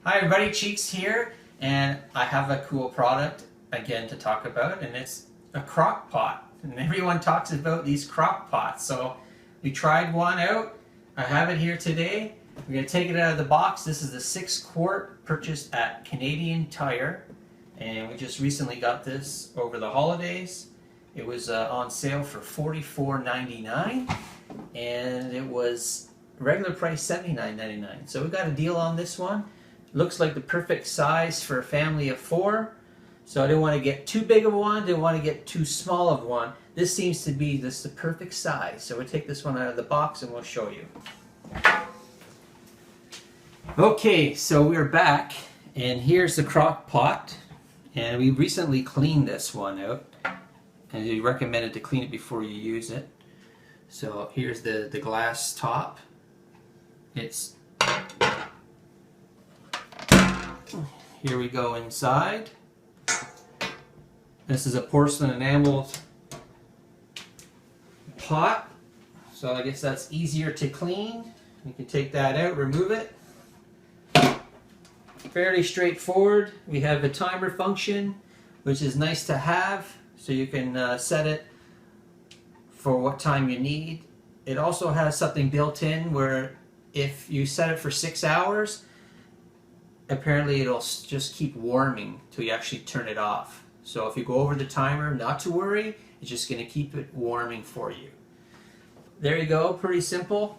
Hi everybody, Cheeks here, and I have a cool product again to talk about, and it's a crock pot. And everyone talks about these crock pots, so we tried one out. I have it here today. We're going to take it out of the box. This is the 6 quart purchased at Canadian Tire, and we just recently got this over the holidays. It was on sale for $44.99, and it was regular price $79.99. So we got a deal on this one. Looks like the perfect size for a family of 4. So I didn't want to get too big of one, didn't want to get too small of one. This seems to be just the perfect size. So we'll take this one out of the box and we'll show you. Okay, so we're back, and here's the crock pot. And we recently cleaned this one out, and we recommended to clean it before you use it. So here's the glass top. Here we go inside. This is a porcelain enameled pot, so I guess that's easier to clean. You can take that out, remove it. Fairly straightforward. We have a timer function, which is nice to have, so you can set it for what time you need. It also has something built in where if you set it for 6 hours, apparently it'll just keep warming till you actually turn it off. So if you go over the timer, not to worry, it's just going to keep it warming for you. There you go, pretty simple.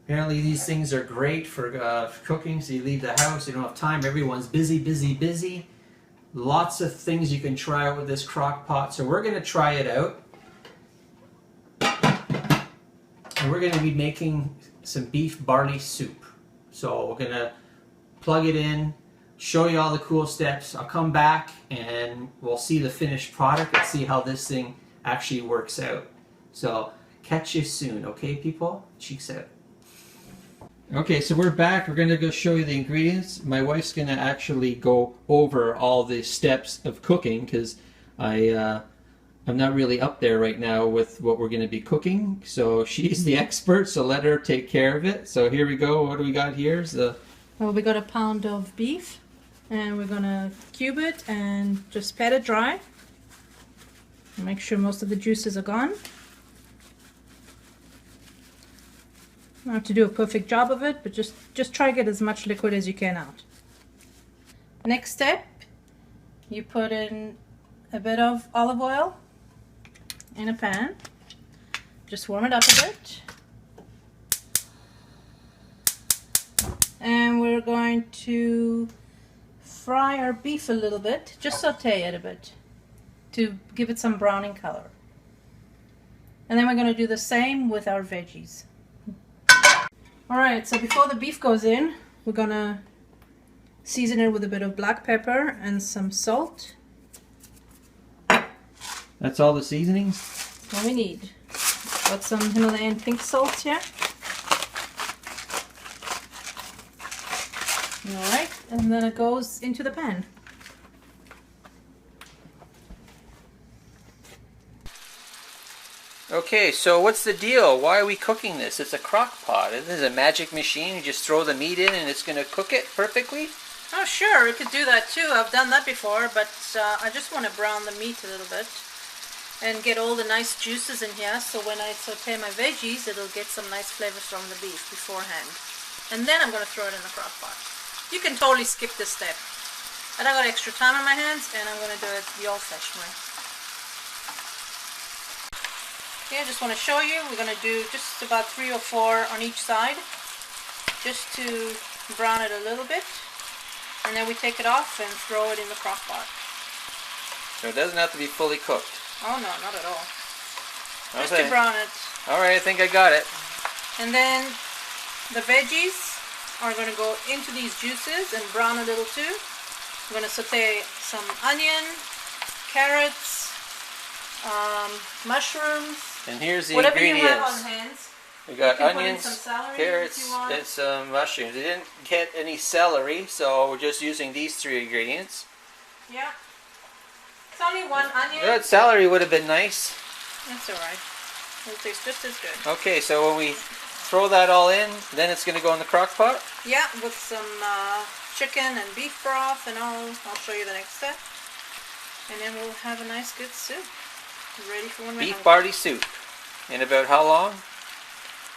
Apparently these things are great for cooking, so you leave the house, you don't have time, everyone's busy. Lots of things you can try out with this crock pot, so we're going to try it out. And we're going to be making some beef barley soup. So we're going to plug it in, show you all the cool steps. I'll come back and we'll see the finished product and see how this thing actually works out. So catch you soon, okay people? Cheeks out. Okay, so we're back. We're going to go show you the ingredients. My wife's going to actually go over all the steps of cooking because I'm not really up there right now with what we're going to be cooking. So she's the expert, so let her take care of it. So here we go. What do we got here? Well, we got a pound of beef, and we're gonna cube it and just pat it dry. Make sure most of the juices are gone. Not have to do a perfect job of it, but just try to get as much liquid as you can out. Next step, you put in a bit of olive oil in a pan. Just warm it up a bit. And we're going to fry our beef a little bit, just saute it a bit to give it some browning color. And then we're going to do the same with our veggies. Alright, so before the beef goes in, we're going to season it with a bit of black pepper and some salt. That's all the seasonings? That's all we need. Got some Himalayan pink salt here. Alright, and then it goes into the pan. Okay, so what's the deal? Why are we cooking this? It's a crock pot. This is a magic machine. You just throw the meat in and it's going to cook it perfectly? Oh sure, we could do that too. I've done that before, but I just want to brown the meat a little bit and get all the nice juices in here, so when I saute my veggies, it'll get some nice flavors from the beef beforehand. And then I'm going to throw it in the crock pot. You can totally skip this step. I don't got extra time on my hands, and I'm going to do it the old-fashioned way. Okay, I just want to show you, we're going to do just about 3 or 4 on each side, just to brown it a little bit, and then we take it off and throw it in the crock pot. So it doesn't have to be fully cooked? Oh no, not at all. Just okay. to brown it. Alright, I think I got it. And then the veggies are going to go into these juices and brown a little too. I'm going to saute some onion, carrots, mushrooms, and here's the whatever ingredients. you have on hand. We got onions, celery, carrots, and some mushrooms. We didn't get any celery, so we're just using these 3 ingredients. Yeah. It's only 1 onion. That celery would have been nice. That's alright. It'll taste just as good. Okay, so when we throw that all in, then it's going to go in the crock pot? Yeah, with some chicken and beef broth and all. I'll show you the next step. And then we'll have a nice good soup. Ready for when we're Beef hungry. barley soup. In about how long?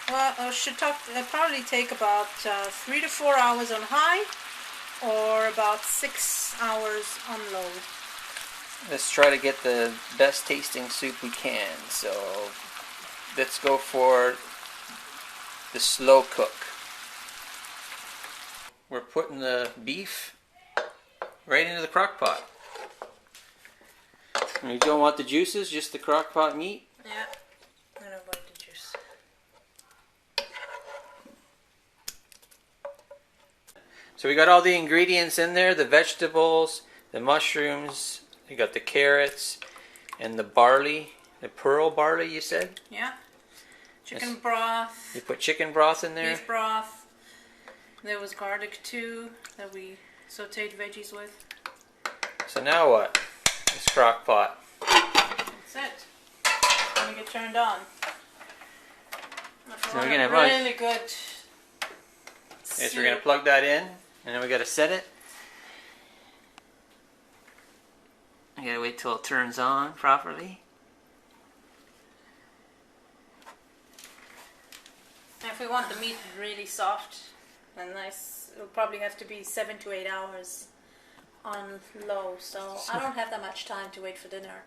Well, it'll probably take about 3 to 4 hours on high, or about 6 hours on low. Let's try to get the best tasting soup we can. So let's go for the slow cook. We're putting the beef right into the crock pot. And you don't want the juices, just the crock pot meat? Yeah, I don't want the juice. So we got all the ingredients in there, the vegetables, the mushrooms, you got the carrots, and the barley, the pearl barley you said? Yeah. Chicken broth. You put chicken broth in there? Beef broth. There was garlic too that we sauteed veggies with. So now what? This crock pot. That's it. It's gonna get turned on. So we're gonna have really good. Yes, we're gonna plug that in, and then we gotta set it. I gotta wait till it turns on properly. If we want the meat really soft and nice, it'll probably have to be 7 to 8 hours on low. So I don't have that much time to wait for dinner.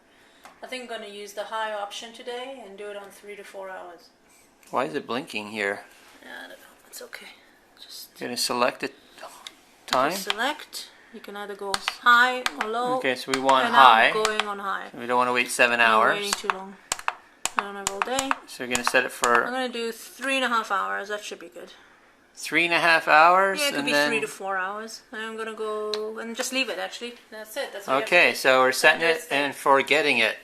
I think I'm going to use the high option today and do it on 3 to 4 hours. Why is it blinking here? Yeah, I don't know. It's okay. Just Gonna select the time. select. You can either go high or low. Okay, so we want and high. I'm going on high. We don't want to wait 7 I'm hours. waiting too long. I don't have all day. So we're gonna set it I'm for going to do 3.5 hours. That should be good. 3.5 hours. Yeah, it could and be then... 3 to 4 hours. And I'm going to go and just leave it actually. That's it. That's all you have to Okay, do. so we're setting it Just- and forgetting it.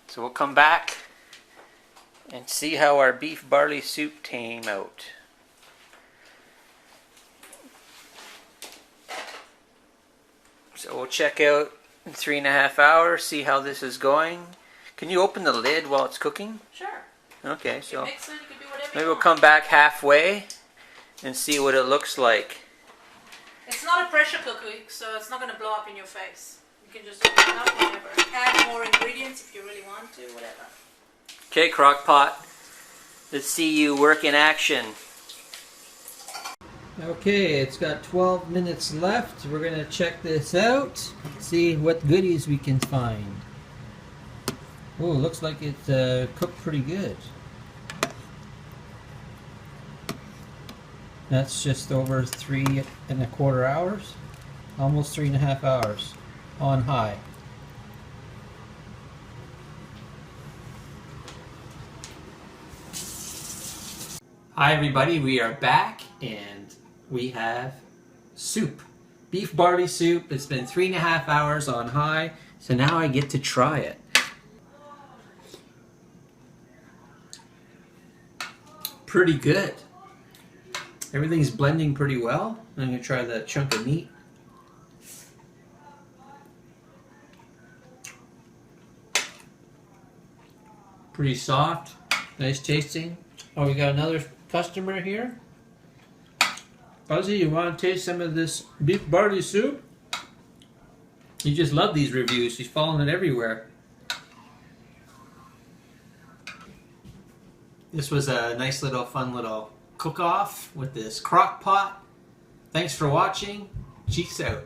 So we'll come back and see how our beef barley soup came out. So we'll check out in 3.5 hours, see how this is going. Can you open the lid while it's cooking? Sure. Okay, You so mix it, you can do whatever maybe you we'll want. come back halfway and see what it looks like. It's not a pressure cooker, so it's not going to blow up in your face. You can just open it up whenever. Add more ingredients if you really want to, whatever. Okay, crock pot. Let's see you work in action. Okay, it's got 12 minutes left. We're going to check this out, see what goodies we can find. Oh, looks like it cooked pretty good. That's just over 3.25 hours. Almost 3.5 hours on high. Hi everybody, we are back and we have soup. Beef barley soup. It's been 3.5 hours on high, so now I get to try it. Pretty good. Everything's blending pretty well. I'm going to try the chunk of meat. Pretty soft, nice tasting. Oh, we got another customer here. Buzzy, you want to taste some of this beef barley soup? You just love these reviews. She's following it everywhere. This was a nice little fun little cook-off with this crock pot. Thanks for watching. Cheeks out.